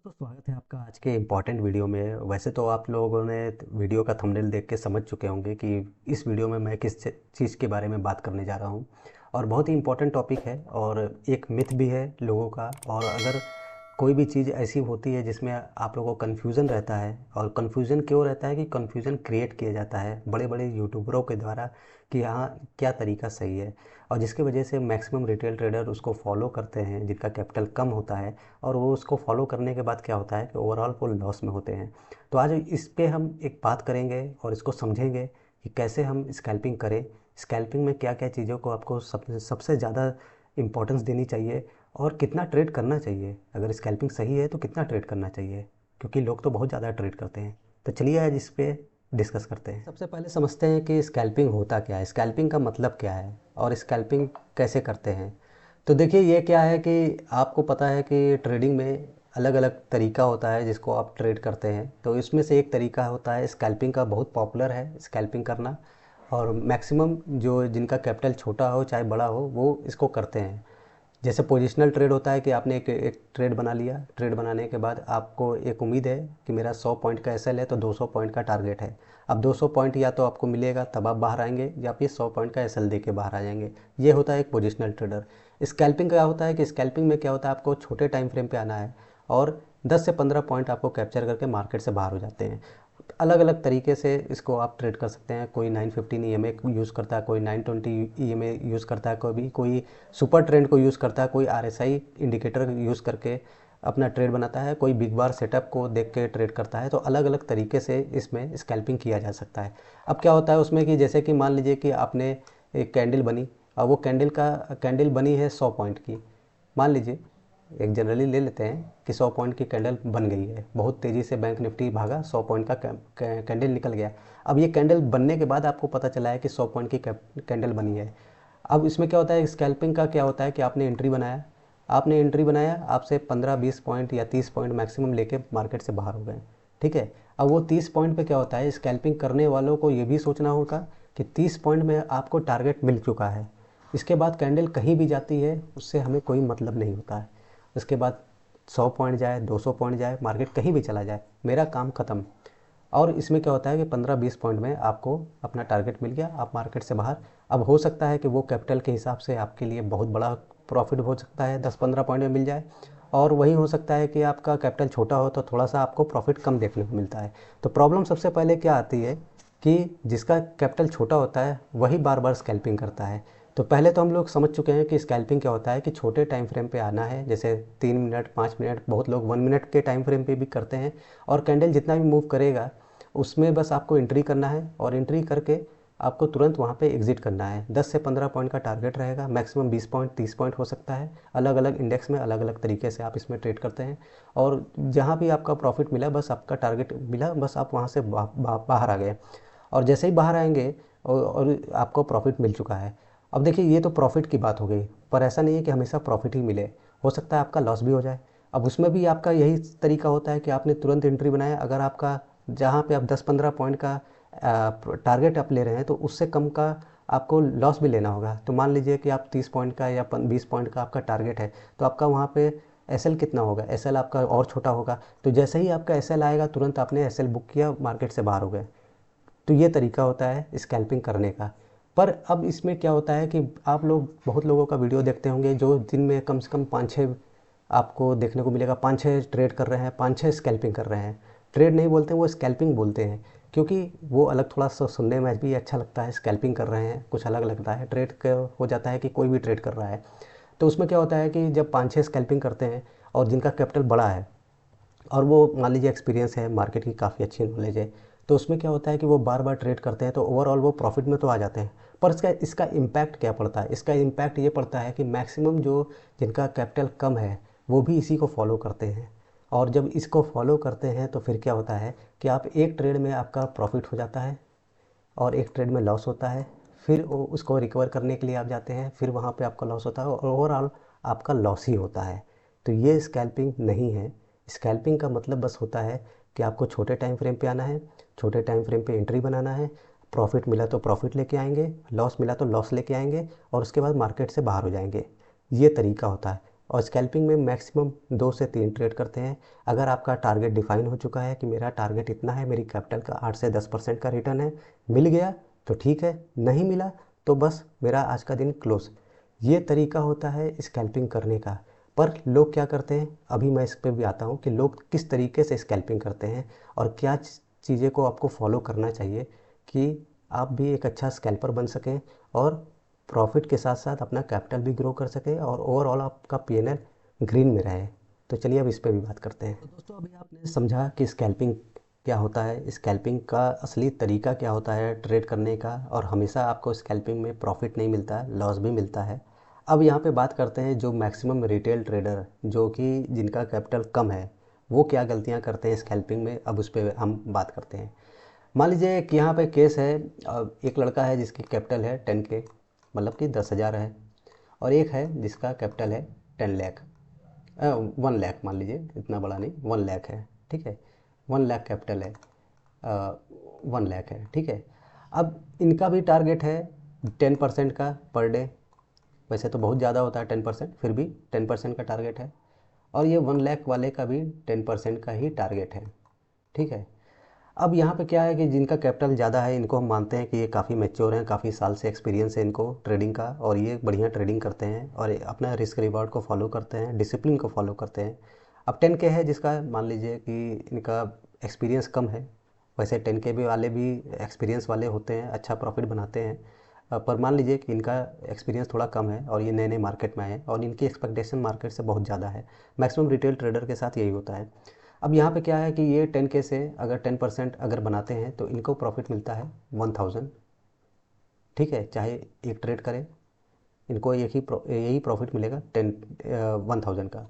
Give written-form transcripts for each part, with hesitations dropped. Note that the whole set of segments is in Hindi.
दोस्तों, स्वागत है आपका आज के इम्पॉर्टेंट वीडियो में। वैसे तो आप लोगों ने वीडियो का थंबनेल देख के समझ चुके होंगे कि इस वीडियो में मैं किस चीज़ के बारे में बात करने जा रहा हूँ। और बहुत ही इम्पॉर्टेंट टॉपिक है और एक मिथ भी है लोगों का। और अगर कोई भी चीज़ ऐसी होती है जिसमें आप लोगों को कन्फ्यूज़न रहता है, और कन्फ्यूज़न क्यों रहता है कि कन्फ्यूज़न क्रिएट किया जाता है बड़े बड़े यूट्यूबरों के द्वारा कि हाँ, क्या तरीका सही है, और जिसकी वजह से मैक्सिमम रिटेल ट्रेडर उसको फॉलो करते हैं जिनका कैपिटल कम होता है। और वो उसको फॉलो करने के बाद क्या होता है कि ओवरऑल वो लॉस में होते हैं। तो आज इस पे हम एक बात करेंगे और इसको समझेंगे कि कैसे हम स्कैल्पिंग करें, स्कैल्पिंग में क्या क्या चीज़ों को आपको सबसे ज़्यादा इम्पोर्टेंस देनी चाहिए, और कितना ट्रेड करना चाहिए। अगर स्कैल्पिंग सही है तो कितना ट्रेड करना चाहिए, क्योंकि लोग तो बहुत ज़्यादा ट्रेड करते हैं। तो चलिए आज इस पे डिस्कस करते हैं। सबसे पहले समझते हैं कि स्कैल्पिंग होता क्या है, स्कैल्पिंग का मतलब क्या है और स्कैल्पिंग कैसे करते हैं। तो देखिए, ये क्या है कि आपको पता है कि ट्रेडिंग में अलग अलग तरीका होता है जिसको आप ट्रेड करते हैं। तो इसमें से एक तरीका होता है स्कैल्पिंग का, बहुत पॉपुलर है स्कैल्पिंग करना। और मैक्सिमम जो जिनका कैपिटल छोटा हो चाहे बड़ा हो वो इसको करते हैं। जैसे पोजिशनल ट्रेड होता है कि आपने एक ट्रेड बना लिया, ट्रेड बनाने के बाद आपको एक उम्मीद है कि मेरा 100 पॉइंट का एसएल है तो 200 पॉइंट का टारगेट है। अब 200 पॉइंट या तो आपको मिलेगा तब आप बाहर आएंगे, या फिर 100 पॉइंट का एसएल दे के बाहर आ जाएंगे। ये होता है एक पोजिशनल ट्रेडर। स्कैल्पिंग क्या होता है कि स्कैल्पिंग में क्या होता है, आपको छोटे टाइम फ्रेम पे आना है और 10 से 15 पॉइंट आपको कैप्चर करके मार्केट से बाहर हो जाते हैं। अलग अलग तरीके से इसको आप ट्रेड कर सकते हैं। कोई 915 ईएमए यूज़ करता है, कोई 920 ईएमए यूज़ करता है, कोई सुपर ट्रेंड को यूज़ करता है, कोई आरएसआई इंडिकेटर यूज़ करके अपना ट्रेड बनाता है, कोई बिग बार सेटअप को देख के ट्रेड करता है। तो अलग अलग तरीके से इसमें स्कैल्पिंग किया जा सकता है। अब क्या होता है उसमें कि जैसे कि मान लीजिए कि आपने एक कैंडल बनी, और वो कैंडल बनी है 100 पॉइंट की। मान लीजिए, एक जनरली ले लेते हैं कि 100 पॉइंट की कैंडल बन गई है, बहुत तेज़ी से बैंक निफ्टी भागा, 100 पॉइंट का कैंडल निकल गया। अब ये कैंडल बनने के बाद आपको पता चला है कि 100 पॉइंट की कैंडल बनी है। अब इसमें क्या होता है, स्कैल्पिंग का क्या होता है कि आपने एंट्री बनाया, आपसे 15-20 पॉइंट या 30 पॉइंट मैक्सिमम लेके मार्केट से बाहर हो गए। ठीक है। अब वो 30 पॉइंट पे क्या होता है, स्कैल्पिंग करने वालों को ये भी सोचना होगा कि 30 पॉइंट में आपको टारगेट मिल चुका है। इसके बाद कैंडल कहीं भी जाती है उससे हमें कोई मतलब नहीं होता है। उसके बाद 100 पॉइंट जाए, 200 पॉइंट जाए, मार्केट कहीं भी चला जाए, मेरा काम ख़त्म। और इसमें क्या होता है कि 15-20 पॉइंट में आपको अपना टारगेट मिल गया, आप मार्केट से बाहर। अब हो सकता है कि वो कैपिटल के हिसाब से आपके लिए बहुत बड़ा प्रॉफिट हो सकता है, 10-15 पॉइंट में मिल जाए। और वही हो सकता है कि आपका कैपिटल छोटा हो तो थोड़ा सा आपको प्रॉफिट कम देखने को मिलता है। तो प्रॉब्लम सबसे पहले क्या आती है कि जिसका कैपिटल छोटा होता है वही बार बार स्कैल्पिंग करता है। तो पहले तो हम लोग समझ चुके हैं कि स्कैल्पिंग क्या होता है, कि छोटे टाइम फ्रेम पे आना है, जैसे 3 मिनट 5 मिनट, बहुत लोग 1 मिनट के टाइम फ्रेम पे भी करते हैं। और कैंडल जितना भी मूव करेगा उसमें बस आपको एंट्री करना है, और एंट्री करके आपको तुरंत वहाँ पे एग्जिट करना है। 10 से 15 पॉइंट का टारगेट रहेगा, मैक्सिमम 20 पॉइंट 30 पॉइंट हो सकता है। अलग अलग इंडेक्स में अलग अलग तरीके से आप इसमें ट्रेड करते हैं। और जहाँ भी आपका प्रॉफिट मिला, बस आपका टारगेट मिला, बस आप वहाँ से बाहर आ गए। और जैसे ही बाहर आएंगे और आपको प्रॉफिट मिल चुका है। अब देखिए, ये तो प्रॉफिट की बात हो गई, पर ऐसा नहीं है कि हमेशा प्रॉफिट ही मिले, हो सकता है आपका लॉस भी हो जाए। अब उसमें भी आपका यही तरीका होता है कि आपने तुरंत एंट्री बनाया। अगर आपका जहाँ पे आप 10-15 पॉइंट का टारगेट आप ले रहे हैं तो उससे कम का आपको लॉस भी लेना होगा। तो मान लीजिए कि आप 30 पॉइंट का या 20 पॉइंट का आपका टारगेट है, तो आपका वहाँ पे एसएल कितना होगा, एसएल आपका और छोटा होगा। तो जैसे ही आपका एसएल आएगा तुरंत आपने एसएल बुक किया, मार्केट से बाहर हो गए। तो ये तरीका होता है स्कैल्पिंग करने का। पर अब इसमें क्या होता है कि आप लोग बहुत लोगों का वीडियो देखते होंगे जो दिन में कम से कम 5-6 आपको देखने को मिलेगा, 5-6 ट्रेड कर रहे हैं, 5-6 स्कैल्पिंग कर रहे हैं। ट्रेड नहीं बोलते हैं, वो स्कैल्पिंग बोलते हैं, क्योंकि वो अलग थोड़ा सा सुनने में भी अच्छा लगता है। स्कैल्पिंग कर रहे हैं कुछ अलग लगता है, ट्रेड हो जाता है कि कोई भी ट्रेड कर रहा है। तो उसमें क्या होता है कि जब 5-6 स्कैल्पिंग करते हैं और जिनका कैपिटल बड़ा है, और वो मान लीजिए एक्सपीरियंस है, मार्केट की काफ़ी अच्छी नॉलेज है, तो उसमें क्या होता है कि वो बार बार ट्रेड करते हैं, तो ओवरऑल वो प्रॉफिट में तो आ जाते हैं। पर इसका इम्पैक्ट क्या पड़ता है, इसका इम्पैक्ट ये पड़ता है कि मैक्सिमम जो जिनका कैपिटल कम है वो भी इसी को फॉलो करते हैं। और जब इसको फॉलो करते हैं तो फिर क्या होता है कि आप एक ट्रेड में आपका प्रॉफिट हो जाता है और एक ट्रेड में लॉस होता है। फिर उसको रिकवर करने के लिए आप जाते हैं, फिर वहाँ पे आपका लॉस होता है और ओवरऑल आपका लॉस ही होता है। तो ये स्कैल्पिंग नहीं है। स्कैल्पिंग का मतलब बस होता है कि आपको छोटे टाइम फ्रेम पे आना है, छोटे टाइम फ्रेम पे एंट्री बनाना है, प्रॉफिट मिला तो प्रॉफिट लेके आएंगे, लॉस मिला तो लॉस लेके आएंगे, और उसके बाद मार्केट से बाहर हो जाएंगे। ये तरीका होता है। और स्कैल्पिंग में मैक्सिमम 2 से 3 ट्रेड करते हैं। अगर आपका टारगेट डिफाइन हो चुका है कि मेरा टारगेट इतना है, मेरी कैपिटल का 8 से 10% का रिटर्न है, मिल गया तो ठीक है, नहीं मिला तो बस मेरा आज का दिन क्लोज। ये तरीका होता है स्कैल्पिंग करने का। पर लोग क्या करते हैं, अभी मैं इस पे भी आता हूँ कि लोग किस तरीके से स्कैल्पिंग करते हैं और क्या चीज़ें को आपको फॉलो करना चाहिए कि आप भी एक अच्छा स्कैल्पर बन सकें और प्रॉफिट के साथ साथ अपना कैपिटल भी ग्रो कर सके और ओवरऑल आपका पीएनएल ग्रीन में रहे। तो चलिए अब इस पे भी बात करते हैं। तो दोस्तों, अभी आपने समझा कि स्कैल्पिंग क्या होता है, स्कैल्पिंग का असली तरीका क्या होता है ट्रेड करने का, और हमेशा आपको स्कैल्पिंग में प्रॉफिट नहीं मिलता है, लॉस भी मिलता है। अब यहाँ पे बात करते हैं जो मैक्सिमम रिटेल ट्रेडर, जो कि जिनका कैपिटल कम है, वो क्या गलतियाँ करते हैं स्कैल्पिंग में, अब उस पर हम बात करते हैं। मान लीजिए कि यहाँ पे केस है, एक लड़का है जिसकी कैपिटल है 10K, मतलब कि 10,000 है, और एक है जिसका कैपिटल है 10 लाख, 1 लाख, मान लीजिए इतना बड़ा नहीं, 1 लाख है, ठीक है, 1 लाख कैपिटल है, 1 लाख है, ठीक है। अब इनका भी टारगेट है 10% का पर डे। वैसे तो बहुत ज़्यादा होता है 10%, फिर भी 10% का टारगेट है। और ये 1 लाख वाले का भी 10% का ही टारगेट है, ठीक है। अब यहाँ पे क्या है कि जिनका कैपिटल ज़्यादा है, इनको हम मानते हैं कि ये काफ़ी मैच्योर हैं, काफ़ी साल से एक्सपीरियंस है इनको ट्रेडिंग का, और ये बढ़िया ट्रेडिंग करते हैं और अपना रिस्क रिवॉर्ड को फॉलो करते हैं, डिसिप्लिन को फॉलो करते हैं। अब 10K है जिसका, मान लीजिए कि इनका एक्सपीरियंस कम है। वैसे 10K भी वाले भी एक्सपीरियंस वाले होते हैं, अच्छा प्रॉफिट बनाते हैं। पर मान लीजिए कि इनका एक्सपीरियंस थोड़ा कम है और ये नए नए मार्केट में आए हैं और इनकी एक्सपेक्टेशन मार्केट से बहुत ज़्यादा है। मैक्सिमम रिटेल ट्रेडर के साथ यही होता है। अब यहाँ पे क्या है कि ये 10K से अगर 10% अगर बनाते हैं तो इनको प्रॉफिट मिलता है 1000, ठीक है। चाहे एक ट्रेड करें, इनको यही प्रॉफिट मिलेगा 1000 का।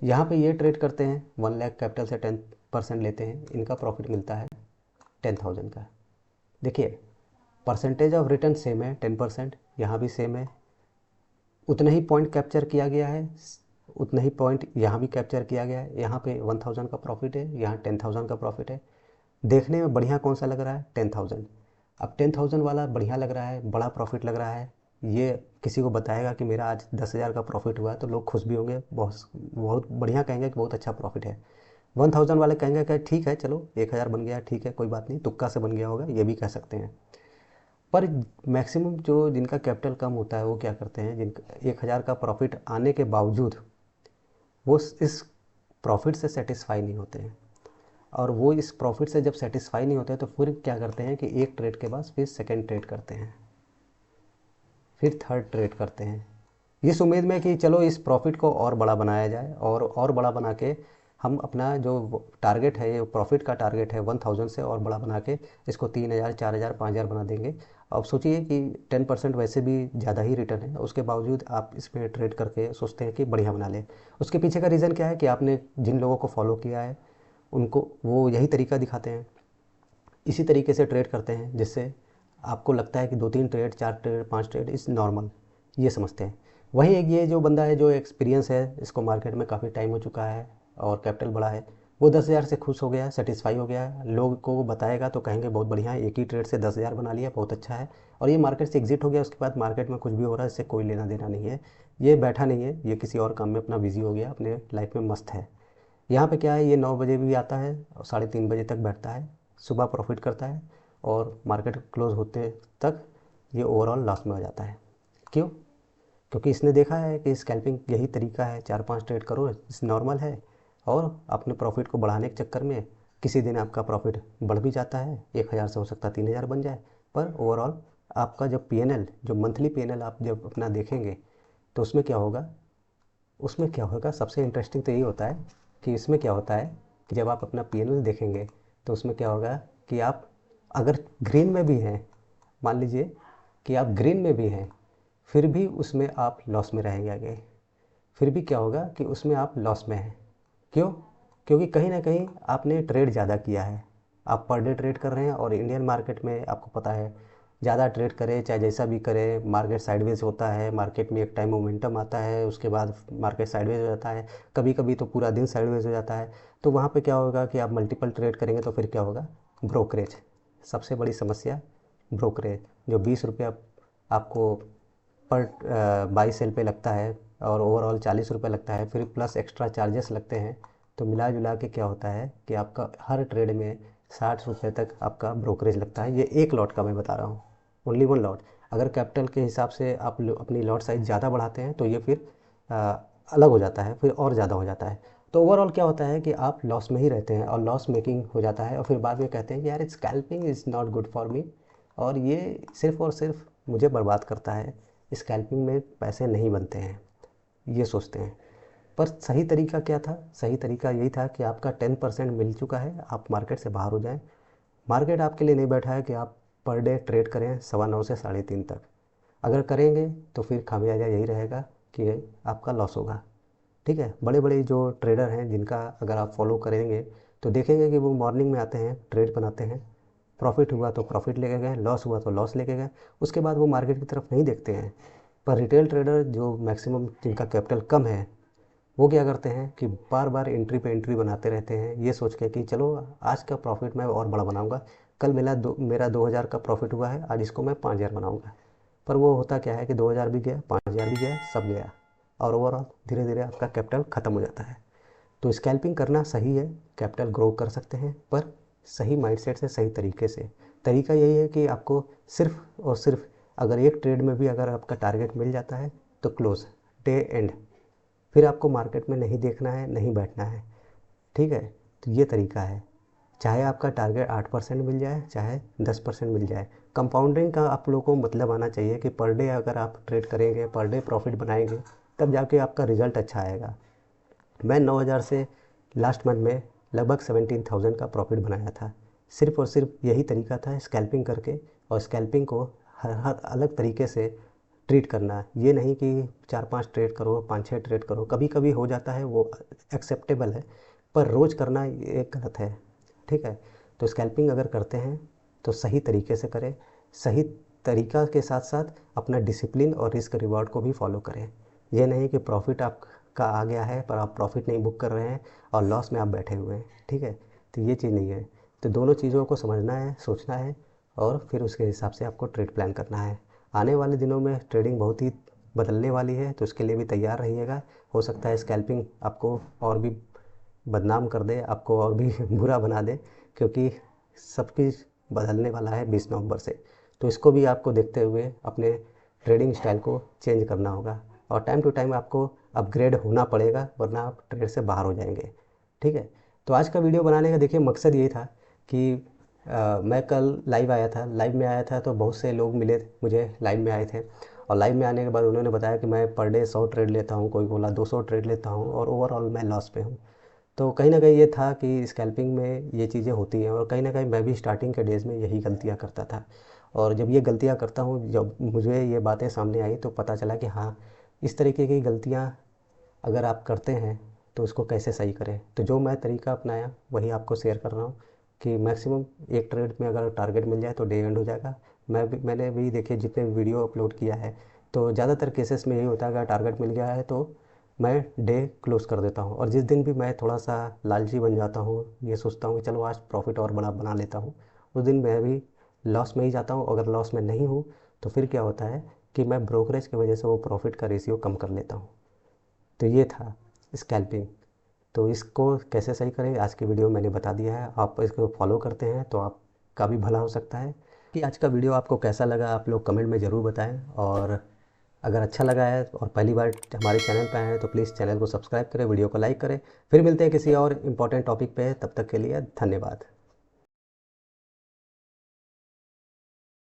यहाँ पे ये ट्रेड करते हैं 1 लाख कैपिटल से 10% लेते हैं, इनका प्रॉफिट मिलता है 10,000 का। देखिए, परसेंटेज ऑफ रिटर्न सेम है, 10%, यहाँ भी सेम है। उतना ही पॉइंट कैप्चर किया गया है, उतना ही पॉइंट यहाँ भी कैप्चर किया गया है। यहाँ पे 1000 का प्रॉफिट है, यहाँ 10,000 का प्रॉफिट है। देखने में बढ़िया कौन सा लग रहा है? 10,000। अब 10,000 वाला बढ़िया लग रहा है, बड़ा प्रॉफिट लग रहा है, ये किसी को बताएगा कि मेरा आज 10,000 का प्रॉफिट हुआ है तो लोग खुश भी होंगे, बहुत बहुत बढ़िया कहेंगे कि बहुत अच्छा प्रॉफिट है। 1000 वाले कहेंगे कि ठीक है, चलो 1,000 बन गया, ठीक है, कोई बात नहीं, तुक्का से बन गया होगा, ये भी कह सकते हैं। पर मैक्सिमम जो जिनका कैपिटल कम होता है वो क्या करते हैं, जिनका 1,000 का प्रॉफिट आने के बावजूद वो इस प्रॉफिट से सेटिस्फाई नहीं होते हैं। और वो इस प्रॉफिट से जब सेटिस्फाई नहीं होते हैं तो फिर क्या करते हैं कि एक ट्रेड के बाद फिर सेकंड ट्रेड करते हैं, फिर थर्ड ट्रेड करते हैं, इस उम्मीद में कि चलो इस प्रॉफिट को और बड़ा बनाया जाए, और बड़ा बना के हम अपना जो टारगेट है, ये प्रॉफिट का टारगेट है 1000 से और बड़ा बना के इसको 3,000, 4,000, 5,000 बना देंगे। अब सोचिए कि 10% वैसे भी ज़्यादा ही रिटर्न है, उसके बावजूद आप इसमें ट्रेड करके सोचते हैं कि बढ़िया बना लें। उसके पीछे का रीज़न क्या है कि आपने जिन लोगों को फॉलो किया है उनको वो यही तरीका दिखाते हैं, इसी तरीके से ट्रेड करते हैं, जिससे आपको लगता है कि 2-3 trade, 4 trade, 5 trade is normal, ये समझते हैं। वहीं एक ये जो बंदा है जो एक्सपीरियंस है, इसको मार्केट में काफ़ी टाइम हो चुका है और कैपिटल बड़ा है, वो 10,000 से खुश हो गया, सेटिस्फाई हो गया है। लोग को वो बताएगा तो कहेंगे बहुत बढ़िया है, एक ही ट्रेड से 10,000 बना लिया, बहुत अच्छा है, और ये मार्केट से एग्जिट हो गया। उसके बाद मार्केट में कुछ भी हो रहा है इससे कोई लेना देना नहीं है, ये बैठा नहीं है, ये किसी और काम में अपना बिजी हो गया, अपने लाइफ में मस्त है। यहाँ पे क्या है, ये 9 बजे भी आता है और 3:30 बजे तक बैठता है, सुबह प्रॉफिट करता है और मार्केट क्लोज होते तक ये ओवरऑल लॉस में हो जाता है। क्यों? क्योंकि इसने देखा है कि स्कैल्पिंग यही तरीका है, 4-5 ट्रेड करो, इस नॉर्मल है, और अपने प्रॉफिट को बढ़ाने के चक्कर में किसी दिन आपका प्रॉफिट बढ़ भी जाता है, 1,000 से हो सकता है 3,000 बन जाए। पर ओवरऑल आपका जब पीएनएल, जो मंथली पीएनएल आप जब अपना देखेंगे तो उसमें क्या होगा, उसमें क्या होगा, सबसे इंटरेस्टिंग तो यही होता है कि इसमें क्या होता है कि जब आप अपना पीएनएल देखेंगे तो उसमें क्या होगा कि आप अगर ग्रीन में भी हैं, मान लीजिए कि आप ग्रीन में भी हैं, फिर भी उसमें आप लॉस में रहेंगे आगे, फिर भी क्या होगा कि उसमें आप लॉस में हैं। क्यों? क्योंकि कहीं ना कहीं आपने ट्रेड ज़्यादा किया है, आप पर डे ट्रेड कर रहे हैं, और इंडियन मार्केट में आपको पता है ज़्यादा ट्रेड करें चाहे जैसा भी करें, मार्केट साइडवेज होता है, मार्केट में एक टाइम मोमेंटम आता है, उसके बाद मार्केट साइडवेज हो जाता है, कभी कभी तो पूरा दिन साइडवेज हो जाता है। तो वहाँ पे क्या होगा कि आप मल्टीपल ट्रेड करेंगे तो फिर क्या होगा, ब्रोकरेज, सबसे बड़ी समस्या ब्रोकरेज। जो 20 रुपया आपको पर बाई सेल पे लगता है और ओवरऑल 40 रुपये लगता है, फिर प्लस एक्स्ट्रा चार्जेस लगते हैं। तो मिला जुला के क्या होता है कि आपका हर ट्रेड में 60 रुपये तक आपका ब्रोकरेज लगता है। ये एक लॉट का मैं बता रहा हूँ, ओनली वन लॉट। अगर कैपिटल के हिसाब से आप अपनी लॉट साइज़ ज़्यादा बढ़ाते हैं तो ये फिर अलग हो जाता है, फिर और ज़्यादा हो जाता है। तो ओवरऑल क्या होता है कि आप लॉस में ही रहते हैं और लॉस मेकिंग हो जाता है, और फिर बाद में कहते हैं कि यार scalping is not good for me, और ये सिर्फ़ और सिर्फ मुझे बर्बाद करता है, स्कैल्पिंग में पैसे नहीं बनते हैं, ये सोचते हैं। पर सही तरीका क्या था? सही तरीका यही था कि आपका 10% मिल चुका है, आप मार्केट से बाहर हो जाएं। मार्केट आपके लिए नहीं बैठा है कि आप पर डे ट्रेड करें 9:15 से 3:30 तक। अगर करेंगे तो फिर खामियाजा यही रहेगा कि आपका लॉस होगा। ठीक है, बड़े बड़े जो ट्रेडर हैं जिनका अगर आप फॉलो करेंगे तो देखेंगे कि वो मॉर्निंग में आते हैं, ट्रेड बनाते हैं, प्रॉफिट हुआ तो प्रॉफिट लेके गए, लॉस हुआ तो लॉस लेके गए, उसके बाद वो मार्केट की तरफ नहीं देखते हैं। पर रिटेल ट्रेडर जो मैक्सिमम जिनका कैपिटल कम है, वो क्या करते हैं कि बार बार एंट्री पे एंट्री बनाते रहते हैं, ये सोच के कि चलो आज का प्रॉफिट मैं और बड़ा बनाऊंगा, कल मेरा 2000 का प्रॉफिट हुआ है, आज इसको मैं 5000 बनाऊंगा। पर वो होता क्या है कि 2000 भी गया, 5000 भी गया, सब गया, और ओवरऑल धीरे धीरे आपका कैपिटल ख़त्म हो जाता है। तो स्कैल्पिंग करना सही है, कैपिटल ग्रो कर सकते हैं, पर सही माइंडसेट से, सही तरीके से। तरीका यही है कि आपको सिर्फ और सिर्फ अगर एक ट्रेड में भी अगर आपका टारगेट मिल जाता है तो क्लोज, डे एंड, फिर आपको मार्केट में नहीं देखना है, नहीं बैठना है। ठीक है, तो ये तरीका है। चाहे आपका टारगेट 8% मिल जाए, चाहे 10% मिल जाए, कंपाउंडिंग का आप लोगों को मतलब आना चाहिए कि पर डे अगर आप ट्रेड करेंगे, पर डे प्रॉफिट बनाएंगे, तब जाके आपका रिज़ल्ट अच्छा आएगा। मैं 9000 से लास्ट मंथ में लगभग 17,000 का प्रॉफिट बनाया था। सिर्फ़ और सिर्फ यही तरीका था, स्कैल्पिंग करके, और स्कैल्पिंग को हर हर अलग तरीके से ट्रीट करना। ये नहीं कि 4-5 ट्रेड करो, 5-6 ट्रेड करो, कभी कभी हो जाता है, वो एक्सेप्टेबल है, पर रोज़ करना ये गलत है। ठीक है, तो स्कैल्पिंग अगर करते हैं तो सही तरीके से करें, सही तरीका के साथ साथ अपना डिसिप्लिन और रिस्क रिवॉर्ड को भी फॉलो करें। ये नहीं कि प्रॉफिट आपका आ गया है पर आप प्रॉफिट नहीं बुक कर रहे हैं और लॉस में आप बैठे हुए हैं। ठीक है, तो ये चीज़ नहीं है। तो दोनों चीज़ों को समझना है, सोचना है, और फिर उसके हिसाब से आपको ट्रेड प्लान करना है। आने वाले दिनों में ट्रेडिंग बहुत ही बदलने वाली है, तो उसके लिए भी तैयार रहिएगा। हो सकता है स्कैल्पिंग आपको और भी बदनाम कर दे, आपको और भी बुरा बना दे, क्योंकि सब कुछ बदलने वाला है 20 नवंबर से। तो इसको भी आपको देखते हुए अपने ट्रेडिंग स्टाइल को चेंज करना होगा, और टाइम टू टाइम आपको अपग्रेड होना पड़ेगा, वरना आप ट्रेड से बाहर हो जाएंगे। ठीक है, तो आज का वीडियो बनाने का देखिए मकसद यही था कि मैं कल लाइव आया था, लाइव में आया था तो बहुत से लोग मिले मुझे, लाइव में आए थे, और लाइव में आने के बाद उन्होंने बताया कि मैं पर डे 100 ट्रेड लेता हूँ, कोई बोला 200 ट्रेड लेता हूँ, और ओवरऑल मैं लॉस पे हूँ। तो कहीं ना कहीं ये था कि स्कैल्पिंग में ये चीज़ें होती हैं, और कहीं ना कहीं मैं भी स्टार्टिंग के डेज़ में यही गलतियाँ करता था। और जब ये गलतियाँ करता हूँ, जब मुझे ये बातें सामने आई तो पता चला कि हाँ, इस तरीके की गलतियाँ अगर आप करते हैं तो उसको कैसे सही करें। तो जो मैं तरीका अपनाया वही आपको शेयर कर रहा हूँ कि मैक्सिमम एक ट्रेड में अगर टारगेट मिल जाए तो डे एंड हो जाएगा। मैंने भी देखिए जितने वीडियो अपलोड किया है तो ज़्यादातर केसेस में यही होता है, अगर टारगेट मिल गया है तो मैं डे क्लोज कर देता हूँ। और जिस दिन भी मैं थोड़ा सा लालची बन जाता हूँ, ये सोचता हूँ कि चलो आज प्रॉफिट और बड़ा बना लेता हूँ, उस दिन मैं भी लॉस में ही जाता हूँ। अगर लॉस में नहीं हूँ तो फिर क्या होता है कि मैं ब्रोकरेज की वजह से वो प्रॉफिट का रेशियो कम कर लेता हूँ। तो ये था स्कैल्पिंग। तो इसको कैसे सही करें आज की वीडियो में मैंने बता दिया है, आप इसको फॉलो करते हैं तो आपका भी भला हो सकता है। कि आज का वीडियो आपको कैसा लगा आप लोग कमेंट में ज़रूर बताएं, और अगर अच्छा लगा है और पहली बार हमारे चैनल पर आए हैं तो प्लीज़ चैनल को सब्सक्राइब करें, वीडियो को लाइक करें। फिर मिलते हैं किसी और इम्पोर्टेंट टॉपिक पे, तब तक के लिए धन्यवाद।